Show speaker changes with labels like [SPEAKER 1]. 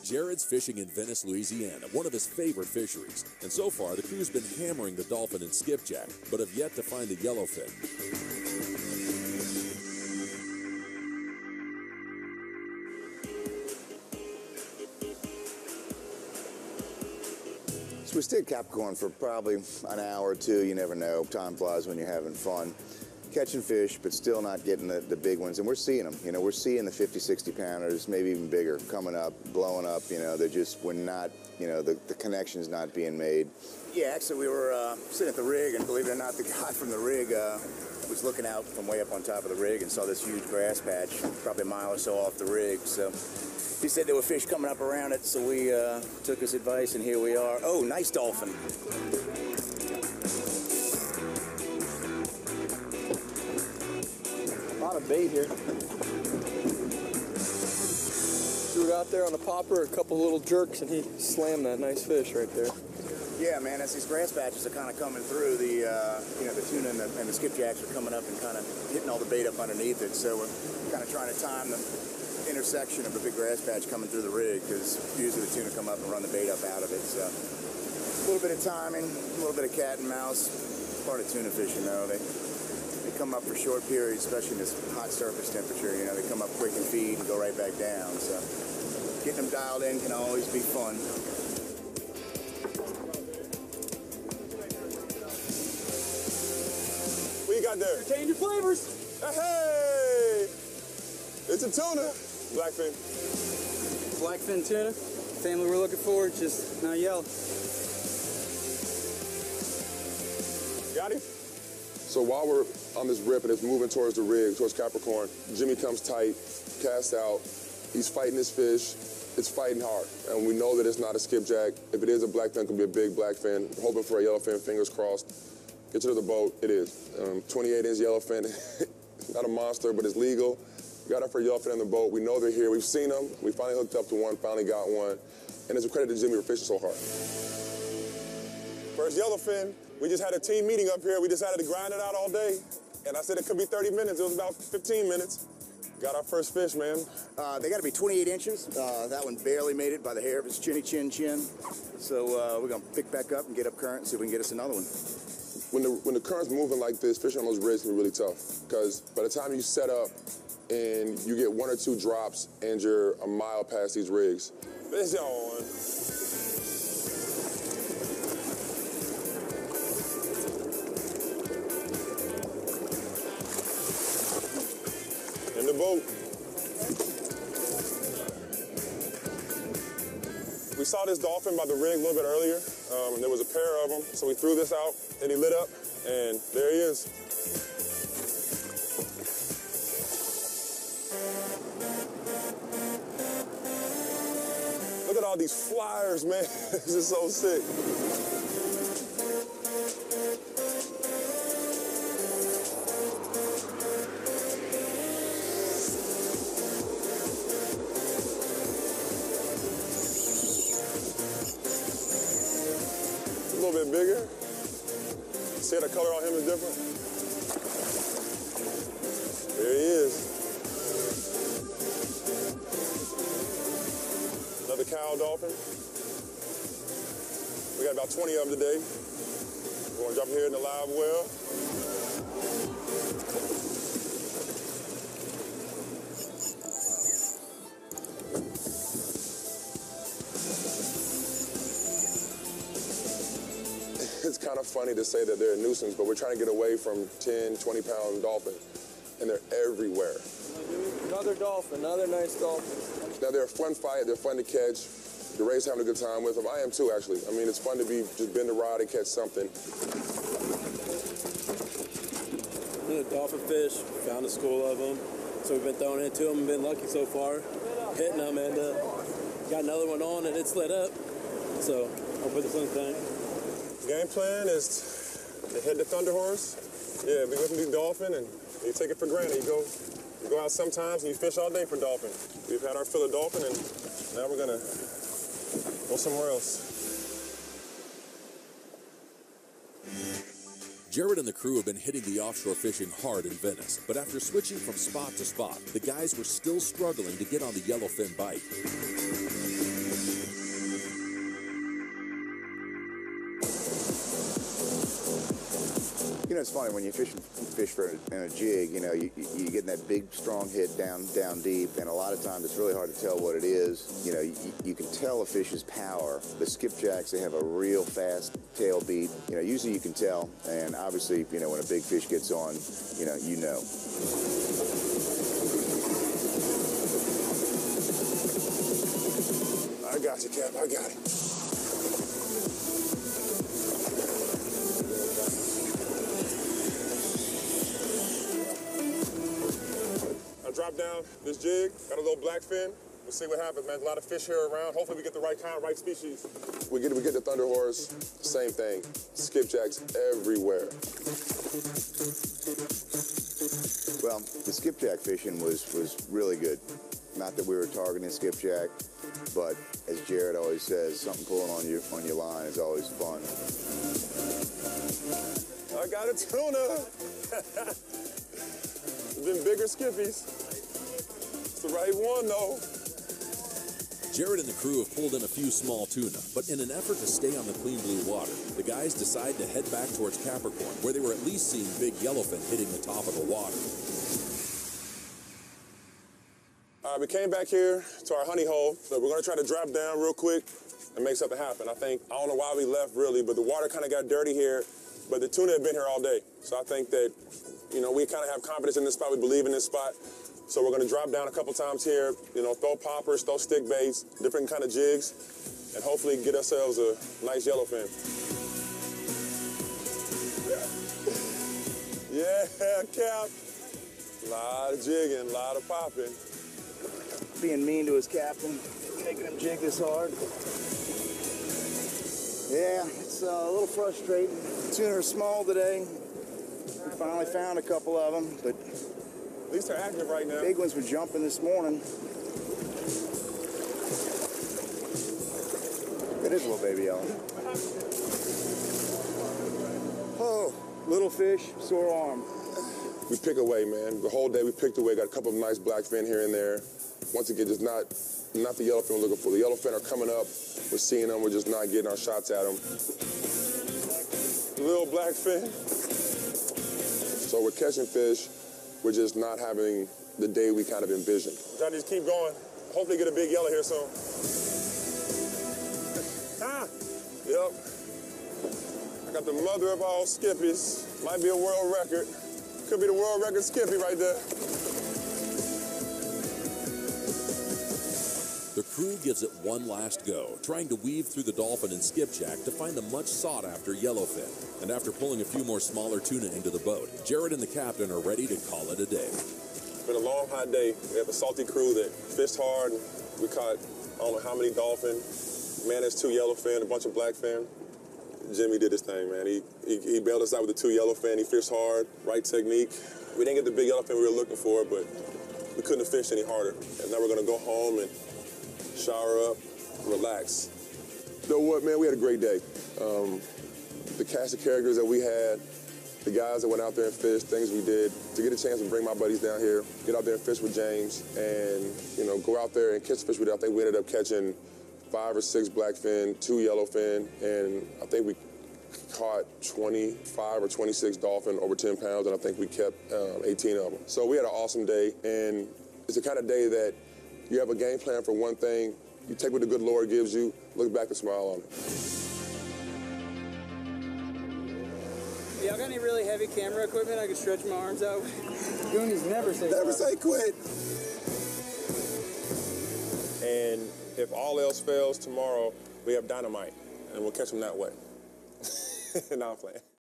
[SPEAKER 1] Jared's fishing in Venice, Louisiana, one of his favorite fisheries. And so far, the crew's been hammering the dolphin and skipjack, but have yet to find the yellowfin.
[SPEAKER 2] So we stayed Capricorn for probably an hour or two. You never know. Time flies when you're having fun. Catching fish, but still not getting the big ones. And we're seeing them. You know, we're seeing the 50, 60 pounders, maybe even bigger, coming up, blowing up. You know, we're not, you know, the connection's not being made. Yeah, actually, we were sitting at the rig, and believe it or not, the guy from the rig was looking out from way up on top of the rig and saw this huge grass patch, probably a mile or so off the rig. So he said there were fish coming up around it, so we took his advice, and here we are. Oh, nice dolphin.
[SPEAKER 3] A lot of bait here. Threw it out there on the popper, a couple little jerks, and he slammed that nice fish right there.
[SPEAKER 2] Yeah, man, as these grass patches are kind of coming through, the you know, the tuna and the skipjacks are coming up and kind of hitting all the bait up underneath it. So we're kind of trying to time the intersection of the big grass patch coming through the rig, because usually the tuna come up and run the bait up out of it. So a little bit of timing, a little bit of cat and mouse. Part of tuna fishing, though. They come up for short periods, especially in this hot surface temperature. You know, they come up quick and feed and go right back down. So getting them dialed in can always be fun.
[SPEAKER 4] What you got there?
[SPEAKER 3] Change your flavors.
[SPEAKER 4] Hey! It's a tuna. Blackfin.
[SPEAKER 3] Blackfin tuna. Family we're looking for, just not yellow.
[SPEAKER 4] Got him? So while we're on this rip and it's moving towards the rig, towards Capricorn, Jimmy comes tight, casts out. He's fighting his fish. It's fighting hard. And we know that it's not a skipjack. If it is a blackfin, it could be a big blackfin. We're hoping for a yellowfin, fingers crossed. Get to the boat. It is. 28-inch yellowfin. Not a monster, but it's legal. We got our first yellowfin on the boat. We know they're here. We've seen them. We finally hooked up to one, finally got one. And it's a credit to Jimmy for fishing so hard. First yellowfin. We just had a team meeting up here. We decided to grind it out all day. And I said it could be 30 minutes. It was about 15 minutes. Got our first fish, man.
[SPEAKER 2] They got to be 28 inches. That one barely made it by the hair of his chinny chin. So we're going to pick back up and get up current and see if we can get us another one.
[SPEAKER 4] When the current's moving like this, fishing on those rigs can be really tough. Because by the time you set up and you get one or two drops and you're a mile past these rigs. This on. In the boat. We saw this dolphin by the rig a little bit earlier. There was a pair of them, so we threw this out, and he lit up, and there he is. Look at all these flyers, man. This is so sick. A little bit bigger. See how the color on him is different? There he is. Another cow dolphin. We got about 20 of them today. We're gonna drop here in the live well. It's kind of funny to say that they're a nuisance, but we're trying to get away from 10, 20-pound dolphin, and they're everywhere.
[SPEAKER 3] Another dolphin, another nice dolphin.
[SPEAKER 4] Now, they're a fun fight. They're fun to catch. The Ray's having a good time with them. I am too, actually. I mean, it's fun to just bend the rod and catch something.
[SPEAKER 5] Dolphin fish, found a school of them. So we've been throwing into them and been lucky so far, hitting them, and got another one on and it's lit up. So hopefully the same thing.
[SPEAKER 4] Game plan is to hit the Thunder Horse. Yeah, be looking at these dolphin and you take it for granted. You go out sometimes and you fish all day for dolphin. We've had our fill of dolphin and now we're gonna go somewhere else.
[SPEAKER 1] Jared and the crew have been hitting the offshore fishing hard in Venice, but after switching from spot to spot, the guys were still struggling to get on the yellowfin bite.
[SPEAKER 2] know, it's funny when you fish in a jig. You know, you get that big, strong hit down deep, and a lot of times it's really hard to tell what it is. You know, you can tell a fish's power. The skipjacks, they have a real fast tail beat. You know, usually you can tell, and obviously, you know, when a big fish gets on, you know.
[SPEAKER 4] I got you, Cap. I got it. I dropped down this jig, got a little blackfin. We'll see what happens, man. A lot of fish here around. Hopefully we get the right kind, right species. We get the thunder horse, same thing. Skipjacks everywhere.
[SPEAKER 2] Well, the skipjack fishing was really good. Not that we were targeting skipjack, but as Jared always says, something pulling on your line is always fun.
[SPEAKER 4] I got a tuna. It's been bigger skippies. It's the right one, though.
[SPEAKER 1] Jared and the crew have pulled in a few small tuna, but in an effort to stay on the clean blue water, the guys decide to head back towards Capricorn, where they were at least seeing big yellowfin hitting the top of the water.
[SPEAKER 4] We came back here to our honey hole, so we're gonna try to drop down real quick and make something happen. I don't know why we left really, but the water kind of got dirty here, but the tuna had been here all day. So I think that, you know, we kind of have confidence in this spot, we believe in this spot. So we're gonna drop down a couple times here, you know, throw poppers, throw stick baits, different kind of jigs, and hopefully get ourselves a nice yellowfin. Yeah, Cap. A lot of jigging, a lot of popping.
[SPEAKER 2] Being mean to his captain, making him jig this hard. Yeah, it's a little frustrating. Tuna are small today. We finally found a couple of them, but
[SPEAKER 4] At least they're active right now.
[SPEAKER 2] big ones were jumping this morning. It is a little baby yellow. Oh, little fish, sore arm.
[SPEAKER 4] We pick away, man. The whole day we picked away, got a couple of nice blackfin here and there. Once again, just not the yellowfin we're looking for. The yellowfin are coming up. We're seeing them. We're just not getting our shots at them. Little blackfin. So we're catching fish. We're just not having the day we kind of envisioned. Trying to just keep going. Hopefully get a big yellow here soon. Yep. I got the mother of all skippies. Might be a world record. Could be the world record skippy right there.
[SPEAKER 1] The crew gives it one last go, trying to weave through the dolphin and skipjack to find the much sought-after yellowfin. And after pulling a few more smaller tuna into the boat, Jared and the captain are ready to call it a day.
[SPEAKER 4] It's been a long, hot day. We have a salty crew that fished hard. We caught, I don't know how many dolphin. Managed 2 yellowfin, a bunch of blackfin. Jimmy did his thing, man. He bailed us out with the 2 yellowfin. He fished hard, right technique. We didn't get the big yellowfin we were looking for, but we couldn't have fished any harder. And now we're gonna go home and shower up, relax. You know what, man? We had a great day. The cast of characters that we had, the guys that went out there and fished, things we did, to get a chance to bring my buddies down here, get out there and fish with James, and, you know, go out there and catch fish with them. I think we ended up catching 5 or 6 blackfin, 2 yellowfin, and I think we caught 25 or 26 dolphin over 10 pounds, and I think we kept 18 of them. So we had an awesome day, and it's the kind of day that you have a game plan for one thing, you take what the good Lord gives you, look back and smile on it.
[SPEAKER 6] Y'all got any really heavy camera equipment I can stretch my arms out with? Goonies never say
[SPEAKER 4] Never say quit. And if all else fails tomorrow, we have dynamite, and we'll catch them that way. Now I'm playing.